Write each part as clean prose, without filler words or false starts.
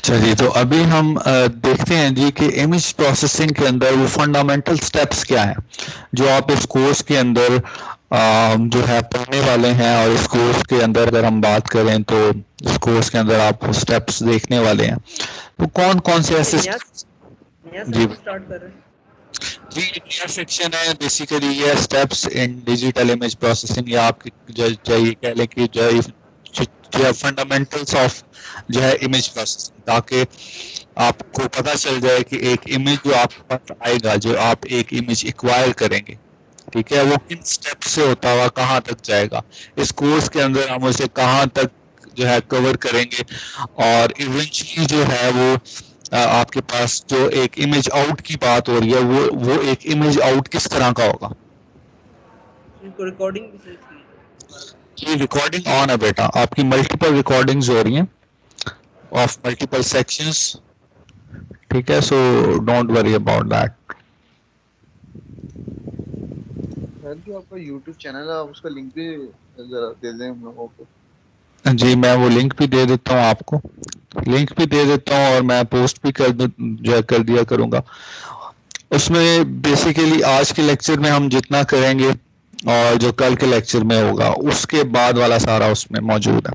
चलिए, तो अभी हम देखते हैं जी कि इमेज प्रोसेसिंग के अंदर वो फंडामेंटल स्टेप्स क्या हैं जो आप इस कोर्स के अंदर जो है पढ़ने वाले हैं। और इस कोर्स के अंदर अगर हम बात करें तो इस कोर्स के अंदर आप स्टेप्स देखने वाले हैं। तो कौन कौन से ऐसे नया जी सेक्शन स्टार्ट कर रहे हैं। जी एक नया सेक्शन है बेसिकली ये steps in digital image processing, या आप जो ये कह लें कि जो है फंडामेंटल्स ऑफ जो है इमेज प्रोसेसिंग, ताकि आपको पता चल जाए कि एक इमेज जो आपके पास आएगा, जो आप एक इमेज एक्वायर करेंगे, ठीक है, वो किन स्टेप से होता हुआ कहाँ तक जाएगा। इस कोर्स के अंदर हम उसे कहाँ तक जो है कवर करेंगे, और इवेंचुअली जो है वो आपके पास जो एक इमेज आउट की बात हो रही है, वो एक इमेज आउट किस तरह का होगा। इनको रिकॉर्डिंग भी सेट की। ये रिकॉर्डिंग ऑन है बेटा, आपकी मल्टीपल रिकॉर्डिंग्स हो रही हैं ऑफ मल्टीपल सेक्शंस, ठीक है, so don't worry about that. जो आपका YouTube चैनल है, आप उसका लिंक भी जरा दे दें हम लोगों को। जी मैं वो लिंक भी दे देता हूँ आपको, लिंक भी दे देता हूँ, और मैं पोस्ट भी कर दिया करूँगा। उसमें बेसिकली आज के लेक्चर में हम जितना करेंगे और जो कल के लेक्चर में होगा उसके बाद वाला सारा उसमें मौजूद है।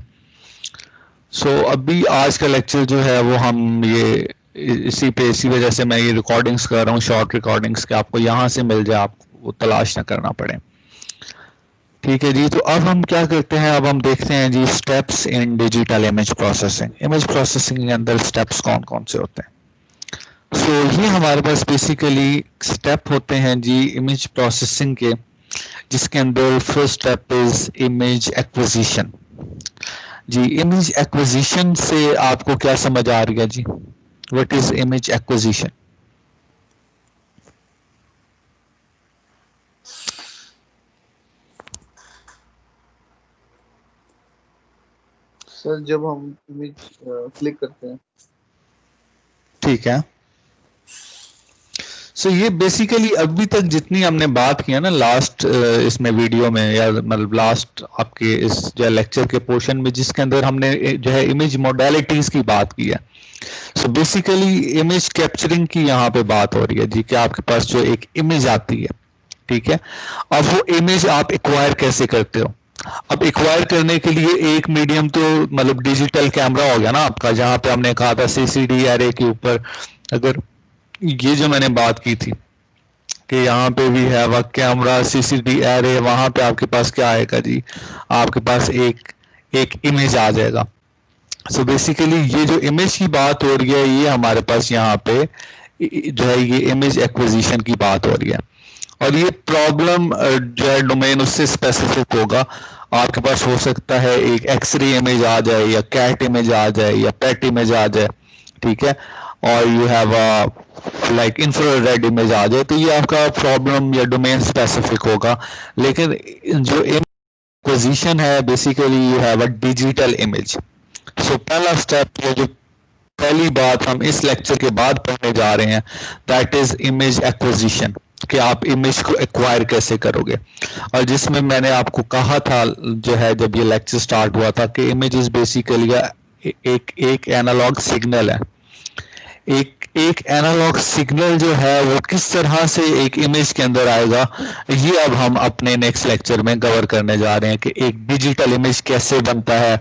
सो अभी आज का लेक्चर जो है वो हम ये इसी वजह से मैं ये रिकॉर्डिंग्स कर रहा हूँ, शॉर्ट रिकॉर्डिंग्स, के आपको यहाँ से मिल जाए, आपको वो तलाश ना करना पड़े। ठीक है जी, तो अब हम क्या करते हैं, अब हम देखते हैं जी steps in digital image processing. Image processing के अंदर स्टेप्स कौन कौन से होते हैं। सो ये हमारे पास बेसिकली स्टेप होते हैं जी इमेज प्रोसेसिंग के, जिसके अंदर first step is image acquisition. जी इमेज एक्विजिशन से आपको क्या समझ आ रही है जी, what is image acquisition. Sir जब हम इमेज क्लिक करते हैं, ठीक है, सो ये बेसिकली अभी तक जितनी हमने बात की है ना लास्ट इसमें वीडियो में, या मतलब लास्ट आपके इस जो लेक्चर के पोर्शन में, जिसके अंदर हमने जो है इमेज मॉडलिटीज की बात की है। सो बेसिकली इमेज कैप्चरिंग की यहाँ पे बात हो रही है जी, कि आपके पास जो एक इमेज आती है, ठीक है, अब वो इमेज आप एक्वायर कैसे करते हो। अब एक्वायर करने के लिए एक मीडियम तो मतलब डिजिटल कैमरा हो गया ना आपका, जहाँ पे हमने कहा था सीसीडी एरे के ऊपर, अगर ये जो मैंने बात की थी कि यहाँ पे भी है वह कैमरा सीसीडी एरे, वहां पे आपके पास क्या आएगा जी, आपके पास एक एक इमेज आ जाएगा। सो बेसिकली ये जो इमेज की बात हो रही है, ये हमारे पास यहाँ पे जो है ये इमेज एक्विजिशन की बात हो रही है। और ये प्रॉब्लम जो है डोमेन उससे स्पेसिफिक होगा। आपके पास हो सकता है एक एक्सरे इमेज आ जाए, या कैट इमेज आ जाए, या पेट इमेज आ जाए, ठीक है, और you have like infrared image आ जाए, तो ये आपका प्रॉब्लम या डोमेन स्पेसिफिक होगा। लेकिन जो एक्विजिशन है basically you have a digital image. So पहला स्टेप, ये जो पहली बात हम इस लेक्चर के बाद पढ़ने जा रहे हैं, दैट इज इमेज एक्विजिशन, कि आप इमेज को एक्वायर कैसे करोगे। और जिसमें मैंने आपको कहा था जो है जब ये लेक्चर स्टार्ट हुआ था, कि इमेज इज बेसिकली एक एनालॉग सिग्नल है। एक एनालॉग सिग्नल जो है वो किस तरह से एक इमेज के अंदर आएगा, ये अब हम अपने नेक्स्ट लेक्चर में कवर करने जा रहे हैं, कि एक डिजिटल इमेज कैसे बनता है,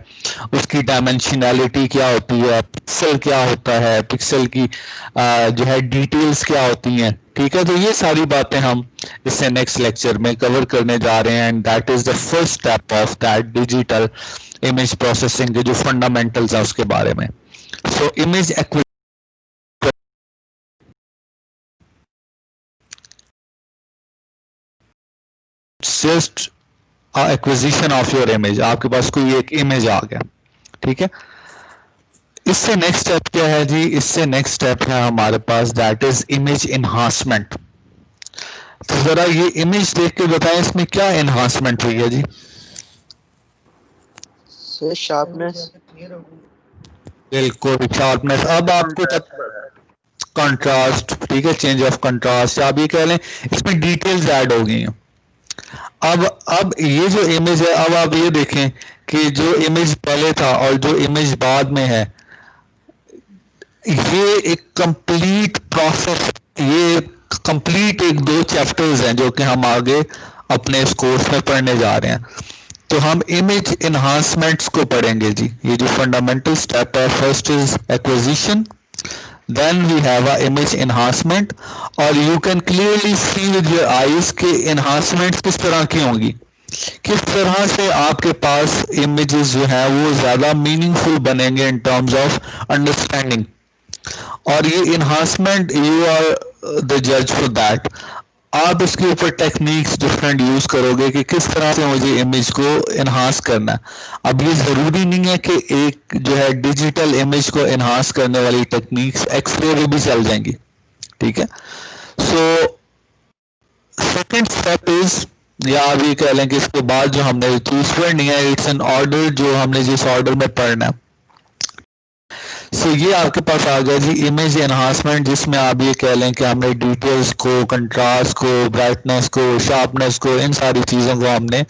उसकी डायमेंशनैलिटी क्या होती है, पिक्सल क्या होता है, पिक्सल की जो है डिटेल्स क्या होती हैं, ठीक है। तो ये सारी बातें हम इससे नेक्स्ट लेक्चर में कवर करने जा रहे हैं, and that is the first step of that digital image processing के जो फंडामेंटल्स है उसके बारे में। So image just acquisition of your image, आपके पास कोई एक इमेज आ गया, ठीक है। इससे नेक्स्ट स्टेप क्या है जी, इससे नेक्स्ट स्टेप है हमारे पास दैट इज इमेज इन्हांसमेंट। तो जरा ये इमेज देख के बताएं इसमें क्या इन्हांसमेंट हुई है जी। सर शार्पनेस, बिल्कुल शार्पनेस, अब आपको कंट्रास्ट, ठीक है, चेंज ऑफ कंट्रास्ट, आप ये कह लें इसमें डिटेल्स ऐड हो गई हैं। अब ये जो इमेज है, अब आप ये देखें कि जो इमेज पहले था और जो इमेज बाद में है, ये एक कंप्लीट प्रोसेस, ये कंप्लीट एक 2 चैप्टर्स हैं जो कि हम आगे अपने इस कोर्स में पढ़ने जा रहे हैं। तो हम इमेज एनहांसमेंट्स को पढ़ेंगे जी। ये जो फंडामेंटल स्टेप है, first is acquisition, then we have a image enhancement, और you can clearly see with your eyes के एनहांसमेंट्स किस तरह की होंगी, किस तरह से आपके पास इमेजेस जो है वो ज्यादा मीनिंगफुल बनेंगे इन टर्म्स ऑफ अंडरस्टैंडिंग। और ये इन्हांसमेंट, यू आर द जज फॉर दैट। आप इसके ऊपर टेक्निक्स डिफरेंट यूज करोगे कि किस तरह से मुझे इमेज को इन्हांस करना है। अब ये जरूरी नहीं है कि एक जो है डिजिटल इमेज को इन्हांस करने वाली टेक्निक्स एक्सरे में भी चल जाएंगी, ठीक है। सो सेकंड स्टेप इज, या आप ये कह लें कि इसके बाद जो हमने चूज करनी है, इट्स एन ऑर्डर, जो हमने जिस ऑर्डर में पढ़ना है। सो ये आपके पास आ गया जी इमेज एनहांसमेंट, जिसमें आप ये कह लें कि हमने डिटेल्स को, कंट्रास्ट को, ब्राइटनेस को, शार्पनेस को, इन सारी चीज़ों को हमने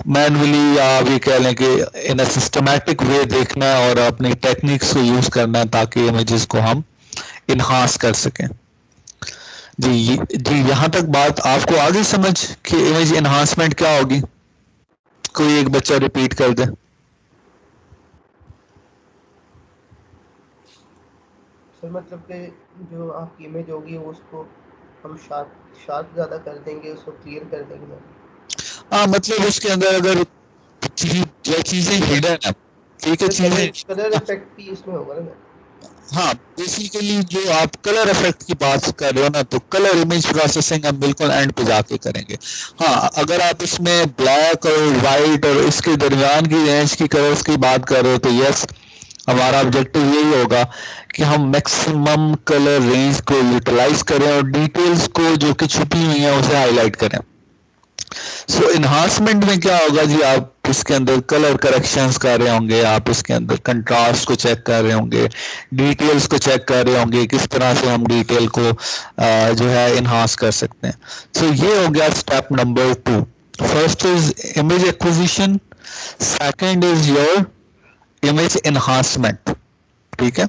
मैनुअली, या आप ये कह लें कि इन अ सिस्टमैटिक वे देखना है और अपनी टेक्निक्स को यूज करना है ताकि इमेजेस को हम इन्हांस कर सकें। जी यहाँ तक बात आपको आगे समझ कि इमेज एनहांसमेंट क्या होगी? कोई एक बच्चा रिपीट कर दे। सर मतलब कि जो आपकी इमेज होगी उसको हम शार्प ज़्यादा कर देंगे, उसको क्लियर कर देंगे। हाँ, मतलब उसके अंदर अगर जो चीजें हिडन है, ठीक है, चीजें कलर इफेक्ट भी इसमें होगा ना। हाँ, बेसिकली जो आप कलर इफेक्ट की बात कर रहे हो ना, तो कलर इमेज प्रोसेसिंग हम बिल्कुल एंड पे जाके करेंगे। हाँ, अगर आप इसमें ब्लैक और वाइट और इसके दरमियान की रेंज की कलर्स की बात कर रहे हो, तो यस, हमारा ऑब्जेक्टिव यही होगा कि हम मैक्सिमम कलर रेंज को यूटिलाइज करें और डिटेल्स को जो कि छुपी हुई है उसे हाईलाइट करें। सो इन्हांसमेंट में क्या होगा जी, आप इसके अंदर कलर करेक्शंस कर रहे होंगे, आप इसके अंदर कंट्रास्ट को चेक कर रहे होंगे, डिटेल्स को चेक कर रहे होंगे, किस तरह से हम डिटेल को जो है इन्हांस कर सकते हैं। सो ये हो गया step number 2। First is image acquisition, second is your image enhancement, ठीक है।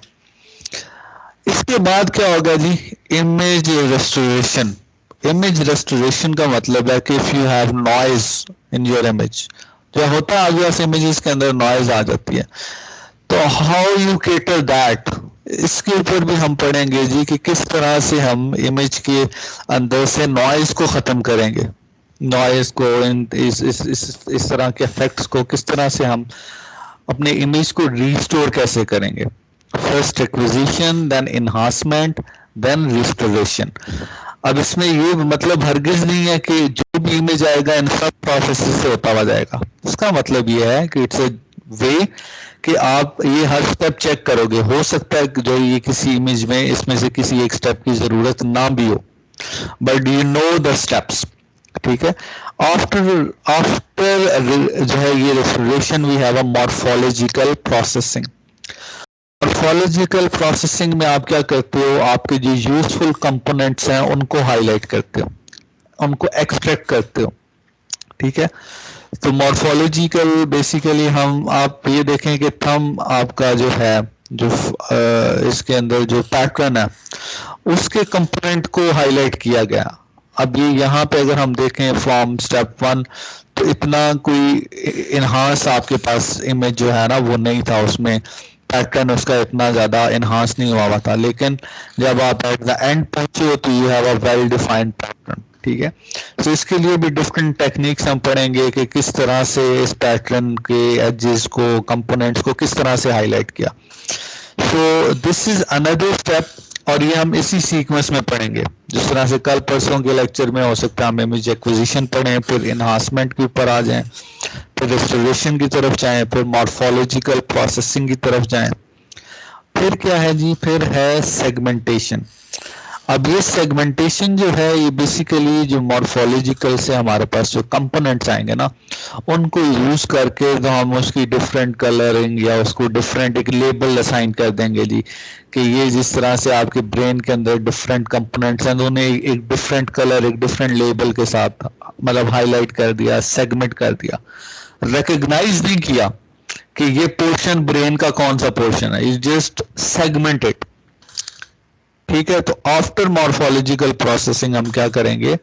इसके बाद क्या होगा जी, इमेज रेस्टोरेशन। इमेज रेस्टोरेशन का मतलब है कि if you have noise in your image, जो होता है ऑब्वियस इमेजेस के अंदर नॉइज आ जाती है, तो हाउ यू केटर दैट, इसके ऊपर भी हम पढ़ेंगे जी कि किस तरह से हम इमेज के अंदर से नॉइज को खत्म करेंगे, नॉइज को, इस तरह के इफेक्ट्स को किस तरह से हम अपने इमेज को रिस्टोर कैसे करेंगे। First acquisition, then enhancement, then restoration. अब इसमें ये मतलब हरगिज नहीं है कि जो भी इमेज आएगा इन सब प्रोसेस से होता हुआ जाएगा। इसका मतलब ये है कि इट्स ए वे कि आप ये हर स्टेप चेक करोगे। हो सकता है कि जो ये किसी इमेज में इसमें से किसी एक स्टेप की जरूरत ना भी हो, but you know the steps, ठीक है। आफ्टर जो है ये restoration, we have a morphological processing. Morphological processing में आप क्या करते हो, आपके जो यूजफुल कंपोनेंट्स हैं उनको हाईलाइट करते हो, उनको एक्सट्रैक्ट करते हो, ठीक है। तो मॉर्फोलॉजिकल बेसिकली हम, आप ये देखें कि थंब आपका जो है, जो इसके अंदर जो पैटर्न है उसके कंपोनेंट को हाईलाइट किया गया। अब ये यहाँ पे अगर हम देखें फ्रॉम स्टेप 1, तो इतना कोई इन्हांस आपके पास इमेज जो है ना वो नहीं था, उसमें पैटर्न उसका इतना ज्यादा इन्हांस नहीं हुआ था। लेकिन जब आप एट द एंड पहुंचे हो तो you have a well defined pattern, ठीक है। तो इसके लिए भी डिफरेंट टेक्निक्स हम पढ़ेंगे कि किस तरह से इस पैटर्न के एजेस को, कंपोनेंट्स को किस तरह से हाईलाइट किया। So this is another step, और ये हम इसी सीक्वेंस में पढ़ेंगे। जिस तरह से कल परसों के लेक्चर में हो सकता है हम इमेज एक्विजिशन पढ़ें, फिर इन्हांसमेंट के ऊपर आ जाएं, फिर रेस्टोरेशन की तरफ जाएं, फिर मॉर्फोलॉजिकल प्रोसेसिंग की तरफ जाएं, फिर क्या है जी, फिर है सेगमेंटेशन। अब ये सेगमेंटेशन जो है, ये बेसिकली जो मॉर्फोलॉजिकल से हमारे पास जो कंपोनेंट्स आएंगे ना, उनको यूज करके तो हम उसकी डिफरेंट कलरिंग या उसको डिफरेंट एक लेबल असाइन कर देंगे जी, कि ये जिस तरह से आपके ब्रेन के अंदर डिफरेंट कंपोनेंट्स हैं, उन्होंने एक डिफरेंट कलर, एक डिफरेंट लेबल के साथ मतलब हाईलाइट कर दिया, सेगमेंट कर दिया, रिकॉग्नाइज नहीं किया कि ये पोर्शन ब्रेन का कौन सा पोर्शन है, इज जस्ट सेगमेंटेड, ठीक है, तो आफ्टर मॉर्फोलॉजिकल प्रोसेसिंग हम क्या करेंगे,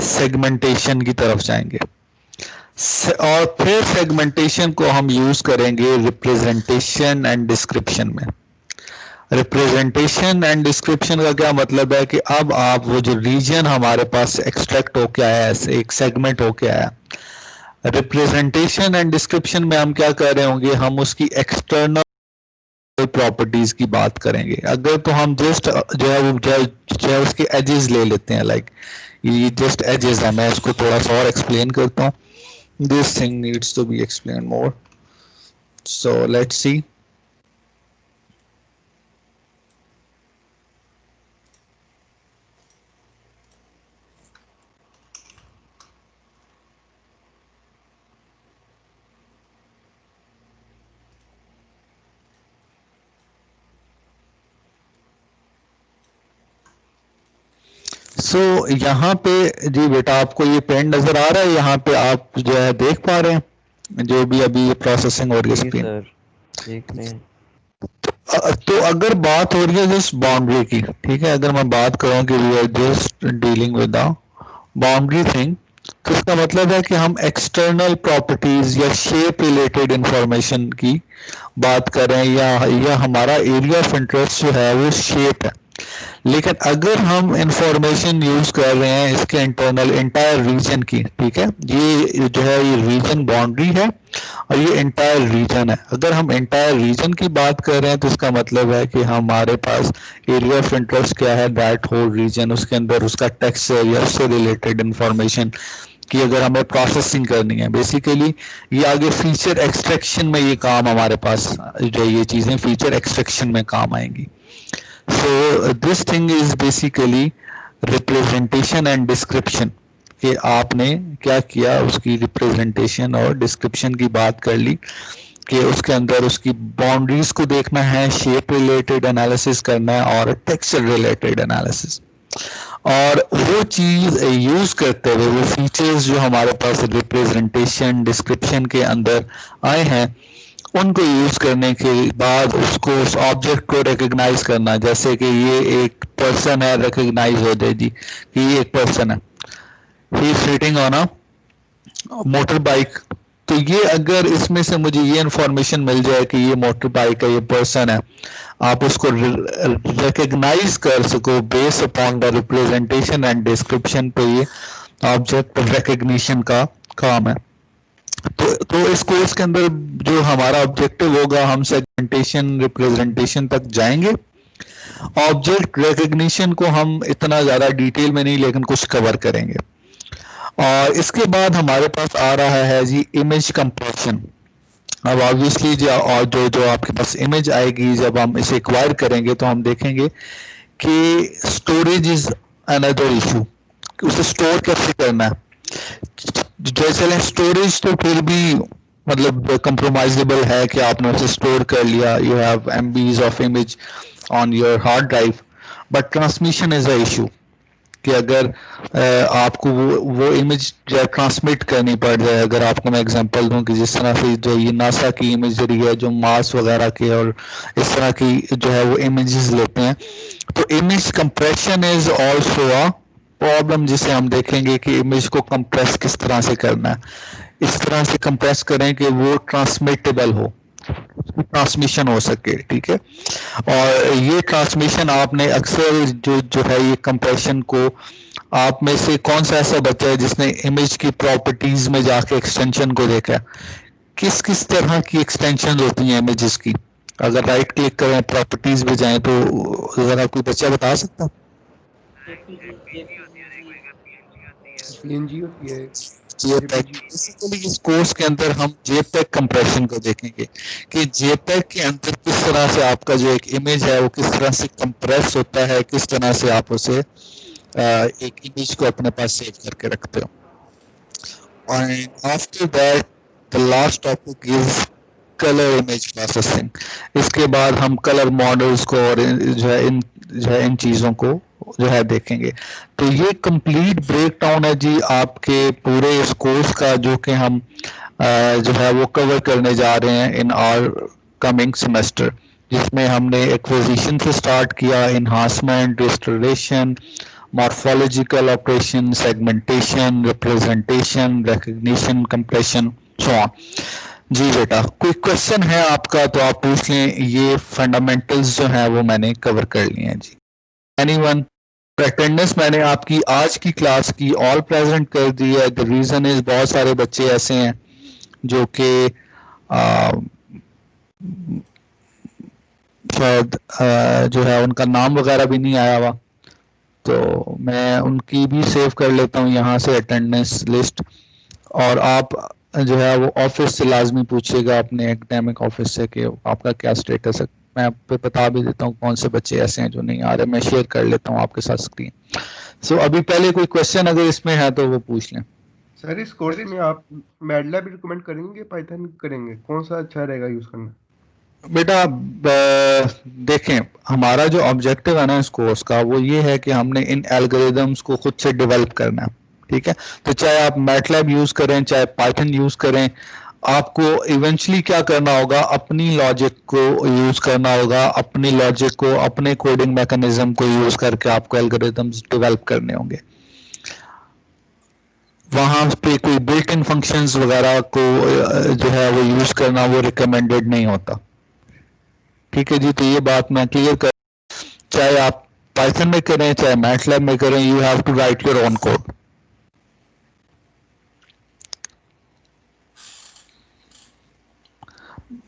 सेगमेंटेशन की तरफ जाएंगे और फिर सेगमेंटेशन को हम यूज करेंगे रिप्रेजेंटेशन एंड डिस्क्रिप्शन में। रिप्रेजेंटेशन एंड डिस्क्रिप्शन का क्या मतलब है कि अब आप वो जो रीजन हमारे पास एक्सट्रैक्ट होके आया है, एक सेगमेंट होके आया, रिप्रेजेंटेशन एंड डिस्क्रिप्शन में हम क्या कर रहे होंगे, हम उसकी एक्सटर्नल प्रॉपर्टीज की बात करेंगे। अगर तो हम जस्ट जो है वो जो है उसके एजेस ले लेते हैं, लाइक ये जस्ट एजेस है, मैं इसको थोड़ा सा और एक्सप्लेन करता हूँ। This thing needs to be explain more, so let's see. So यहाँ पे जी बेटा आपको ये पेन नजर आ रहा है, यहाँ पे आप जो है देख पा रहे हैं जो भी अभी ये प्रोसेसिंग हो रही है स्क्रीन। ठीक नहीं। तो अगर बात हो रही है जस्ट बाउंड्री की, ठीक है, अगर मैं बात करूं कि we are just dealing with the boundary thing, तो इसका मतलब है कि हम एक्सटर्नल प्रॉपर्टीज या शेप रिलेटेड इंफॉर्मेशन की बात करें, या हमारा एरिया ऑफ इंटरेस्ट जो है वो शेप है। लेकिन अगर हम इंफॉर्मेशन यूज कर रहे हैं इसके इंटरनल इंटायर रीजन की, ठीक है, ये जो है ये रीजन बाउंड्री है और ये इंटायर रीजन है। अगर हम इंटायर रीजन की बात कर रहे हैं तो इसका मतलब है कि हमारे पास एरिया ऑफ इंटरेस्ट क्या है, दैट होल रीजन, उसके अंदर उसका टेक्सचर या उससे रिलेटेड इंफॉर्मेशन की अगर हमें प्रोसेसिंग करनी है। बेसिकली ये आगे फीचर एक्सट्रैक्शन में ये काम हमारे पास जो ये चीजें फीचर एक्सट्रैक्शन में काम आएंगी। So this thing is basically representation and description, कि आपने क्या किया, उसकी रिप्रेजेंटेशन और डिस्क्रिप्शन की बात कर ली कि उसके अंदर उसकी बाउंड्रीज को देखना है, शेप रिलेटेड एनालिसिस करना है और टेक्सचर रिलेटेड एनालिसिस। और वो चीज यूज करते हुए वो फीचर्स जो हमारे पास रिप्रेजेंटेशन डिस्क्रिप्शन के अंदर आए हैं उनको यूज करने के बाद उसको उस ऑब्जेक्ट को रिकग्नाइज करना, जैसे कि ये एक पर्सन है, रिकग्नाइज हो जाए जी कि ये एक पर्सन है, he is sitting on a motor bike. तो ये अगर इसमें से मुझे ये इंफॉर्मेशन मिल जाए कि ये मोटर बाइक है, ये पर्सन है, आप उसको रिकग्नाइज कर सको base upon the representation and description, पे ये ऑब्जेक्ट रिकग्निशन का काम है। तो इस कोर्स के अंदर जो हमारा ऑब्जेक्टिव होगा, हम सेगमेंटेशन रिप्रेजेंटेशन तक जाएंगे। ऑब्जेक्ट रिकग्निशन को हम इतना ज्यादा डिटेल में नहीं लेकिन कुछ कवर करेंगे। और इसके बाद हमारे पास आ रहा है जी इमेज कंप्रेशन। अब ऑब्वियसली जो आपके पास इमेज आएगी, जब हम इसे एक्वायर करेंगे तो हम देखेंगे कि स्टोरेज इज अनदर इशू, उसे स्टोर कैसे करना है। जैसे स्टोरेज तो फिर भी मतलब कंप्रोमाइजेबल है कि आपने उसे स्टोर कर लिया, you have MBs of image on your hard drive, but transmission is a issue कि अगर आपको वो इमेज ट्रांसमिट करनी पड़ जाए। अगर आपको मैं एग्जांपल दूं कि जिस तरह से जो ये नासा की इमेजरी है, जो मार्स वगैरह के और इस तरह की जो है वो इमेजेस लेते हैं, तो image compression is also a problem, जिसे हम देखेंगे कि इमेज को कंप्रेस किस तरह से करना है। इस तरह से कंप्रेस करें कि वो ट्रांसमिटेबल हो, ट्रांसमिशन हो सके, ठीक है। और ये ट्रांसमिशन आपने अक्सर जो है ये कंप्रेशन को, आप में से कौन सा ऐसा बच्चा है जिसने इमेज की प्रॉपर्टीज में जाके एक्सटेंशन को देखा है? किस किस तरह की एक्सटेंशन होती हैं इमेजेस की? अगर राइट क्लिक करें प्रॉपर्टीज में जाएं तो जरा कोई बच्चा बता सकता? पीएनजी होती है। बेसिकली इस कोर्स के अंदर हम जेपेग कंप्रेशन को देखेंगे कि जेपेग के अंदर किस तरह से आपका जो एक इमेज है वो किस तरह से कंप्रेस होता है, किस तरह से आप उसे एक इमेज को अपने पास सेव करके रखते हो। और after that the last topic is colour image processing. इसके बाद हम कलर मॉडल्स को और जो है इन चीजों को जो है देखेंगे। तो ये कंप्लीट ब्रेक डाउन है जी आपके पूरे इस कोर्स का, जो कि हम जो है वो कवर करने जा रहे हैं इन आवर कमिंग सेमेस्टर। जिसमें हमने एक्विजिशन से स्टार्ट किया, enhancement, restoration, morphological operation, segmentation, representation, recognition, compression, so on. जी बेटा, कोई क्वेश्चन है आपका तो आप पूछ लें, ये फंडामेंटल्स जो है वो मैंने कवर कर लिए हैं जी। एनीवन? अटेंडेंस मैंने आपकी आज की क्लास की ऑल प्रेजेंट कर दी है। द रीजन इज बहुत सारे बच्चे ऐसे हैं जो कि शायद जो है उनका नाम वगैरह भी नहीं आया हुआ, तो मैं उनकी भी सेव कर लेता हूँ यहाँ से अटेंडेंस लिस्ट। और आप जो है वो ऑफिस से लाजमी पूछिएगा, अपने एकेडमिक ऑफिस से, कि आपका क्या स्टेटस है। मैं आप पे बता भी देता हूँ कौन से बच्चे ऐसे हैं जो नहीं आ रहे, मैं शेयर कर लेता हूँ आपके साथ स्क्रीन। सो अभी पहले कोई क्वेश्चन अगर इसमें है तो वो पूछ लें। सर इस कोर्स में आप मैटलैब रिकमेंड करेंगे, पाइथन करेंगे, कौन सा अच्छा रहेगा यूज करना? बेटा देखें, हमारा जो ऑब्जेक्टिव है ना इस कोर्स का वो ये है कि हमने इन एल्गोरिदम्स को खुद से डेवलप करना है, ठीक है। तो चाहे आप मैटलैब यूज करें, चाहे पाइथन यूज करें, आपको इवेंचुअली क्या करना होगा, अपनी लॉजिक को यूज करना होगा, अपनी लॉजिक को, अपने कोडिंग मैकेनिज्म को यूज करके आपको एल्गोरिदम्स डेवलप करने होंगे। वहां पे कोई बिल्ट इन फंक्शंस वगैरह को जो है वो यूज करना वो रिकमेंडेड नहीं होता, ठीक है जी। तो ये बात मैं क्लियर कर, चाहे आप पाइथन में करें चाहे मैटलैब में करें, you have to write your own code.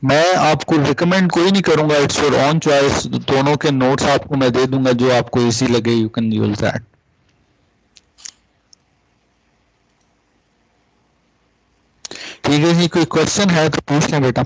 मैं आपको रिकमेंड कोई नहीं करूंगा, इट्स योर ओन चॉइस। दोनों के नोट्स आपको मैं दे दूंगा, जो आपको इजी लगे यू कैन यूज दैट। ठीक है जी, कोई क्वेश्चन है तो पूछ लें बेटा।